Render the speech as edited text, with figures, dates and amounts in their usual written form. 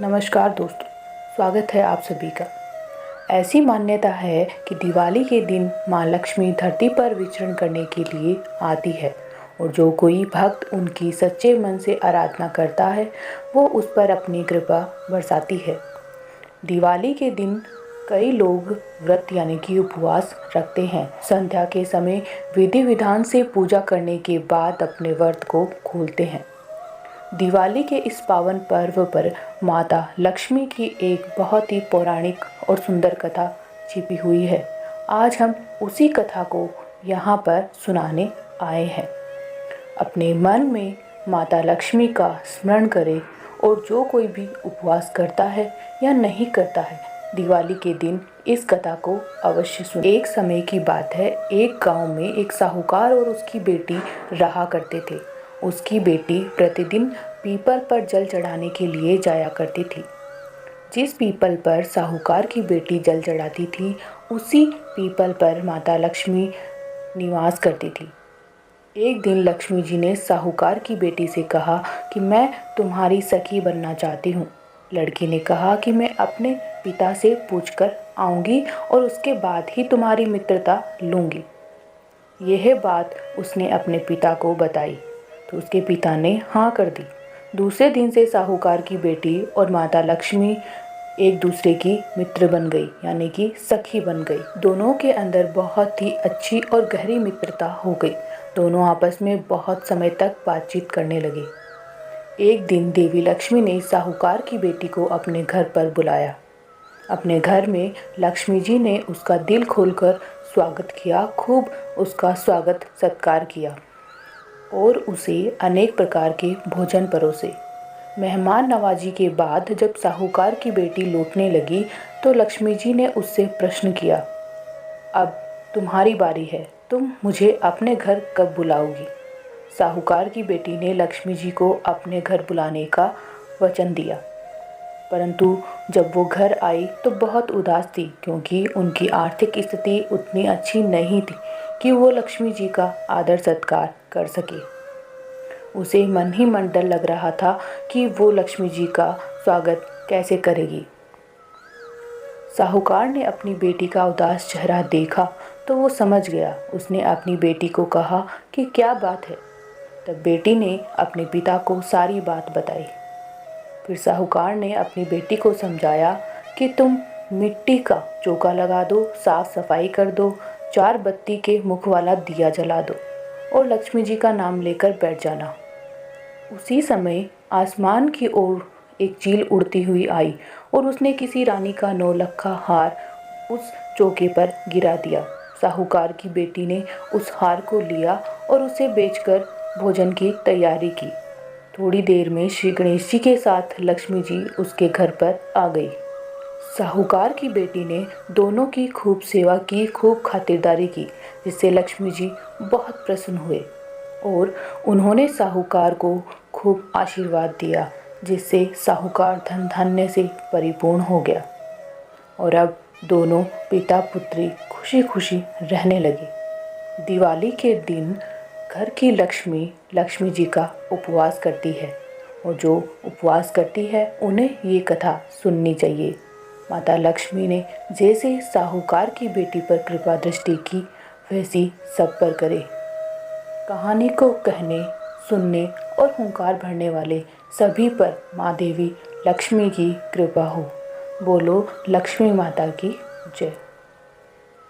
नमस्कार दोस्तों, स्वागत है आप सभी का। ऐसी मान्यता है कि दिवाली के दिन माँ लक्ष्मी धरती पर विचरण करने के लिए आती है और जो कोई भक्त उनकी सच्चे मन से आराधना करता है वो उस पर अपनी कृपा बरसाती है। दिवाली के दिन कई लोग व्रत यानी कि उपवास रखते हैं। संध्या के समय विधि विधान से पूजा करने के बाद अपने व्रत को खोलते हैं। दिवाली के इस पावन पर्व पर माता लक्ष्मी की एक बहुत ही पौराणिक और सुंदर कथा छिपी हुई है। आज हम उसी कथा को यहाँ पर सुनाने आए हैं। अपने मन में माता लक्ष्मी का स्मरण करें और जो कोई भी उपवास करता है या नहीं करता है, दिवाली के दिन इस कथा को अवश्य सुने। एक समय की बात है, एक गांव में एक साहूकार और उसकी बेटी रहा करते थे। उसकी बेटी प्रतिदिन पीपल पर जल चढ़ाने के लिए जाया करती थी। जिस पीपल पर साहूकार की बेटी जल चढ़ाती थी, उसी पीपल पर माता लक्ष्मी निवास करती थी। एक दिन लक्ष्मी जी ने साहूकार की बेटी से कहा कि मैं तुम्हारी सखी बनना चाहती हूँ। लड़की ने कहा कि मैं अपने पिता से पूछकर आऊँगी और उसके बाद ही तुम्हारी मित्रता लूँगी। यह बात उसने अपने पिता को बताई तो उसके पिता ने हाँ कर दी। दूसरे दिन से साहूकार की बेटी और माता लक्ष्मी एक दूसरे की मित्र बन गई, यानी कि सखी बन गई। दोनों के अंदर बहुत ही अच्छी और गहरी मित्रता हो गई। दोनों आपस में बहुत समय तक बातचीत करने लगे। एक दिन देवी लक्ष्मी ने साहूकार की बेटी को अपने घर पर बुलाया। अपने घर में लक्ष्मी जी ने उसका दिल खोलकर स्वागत किया, खूब उसका स्वागत सत्कार किया और उसे अनेक प्रकार के भोजन परोसे। मेहमान नवाजी के बाद जब साहूकार की बेटी लौटने लगी तो लक्ष्मी जी ने उससे प्रश्न किया, अब तुम्हारी बारी है, तुम मुझे अपने घर कब बुलाओगी? साहूकार की बेटी ने लक्ष्मी जी को अपने घर बुलाने का वचन दिया, परंतु जब वो घर आई तो बहुत उदास थी, क्योंकि उनकी आर्थिक स्थिति उतनी अच्छी नहीं थी कि वो लक्ष्मी जी का आदर सत्कार कर सके। उसे मन ही मन डर लग रहा था कि वो लक्ष्मी जी का स्वागत कैसे करेगी। साहूकार ने अपनी बेटी का उदास चेहरा देखा तो वो समझ गया। उसने अपनी बेटी को कहा कि क्या बात है। तब बेटी ने अपने पिता को सारी बात बताई। फिर साहूकार ने अपनी बेटी को समझाया कि तुम मिट्टी का चौका लगा दो, साफ सफाई कर दो, 4 बत्ती के मुख वाला दिया जला दो और लक्ष्मी जी का नाम लेकर बैठ जाना। उसी समय आसमान की ओर एक चील उड़ती हुई आई और उसने किसी रानी का 9 लखा हार उस चौके पर गिरा दिया। साहूकार की बेटी ने उस हार को लिया और उसे बेचकर भोजन की तैयारी की। थोड़ी देर में श्री गणेश जी के साथ लक्ष्मी जी उसके घर पर आ गई। साहूकार की बेटी ने दोनों की खूब सेवा की, खूब खातिरदारी की, जिससे लक्ष्मी जी बहुत प्रसन्न हुए और उन्होंने साहूकार को खूब आशीर्वाद दिया, जिससे साहूकार धन धान्य से परिपूर्ण हो गया और अब दोनों पिता पुत्री खुशी खुशी रहने लगे। दिवाली के दिन घर की लक्ष्मी लक्ष्मी जी का उपवास करती है और जो उपवास करती है उन्हें ये कथा सुननी चाहिए। माता लक्ष्मी ने जैसे साहूकार की बेटी पर कृपा दृष्टि की, वैसी सब पर करे। कहानी को कहने, सुनने और हुंकार भरने वाले सभी पर माँ देवी लक्ष्मी की कृपा हो। बोलो लक्ष्मी माता की जय।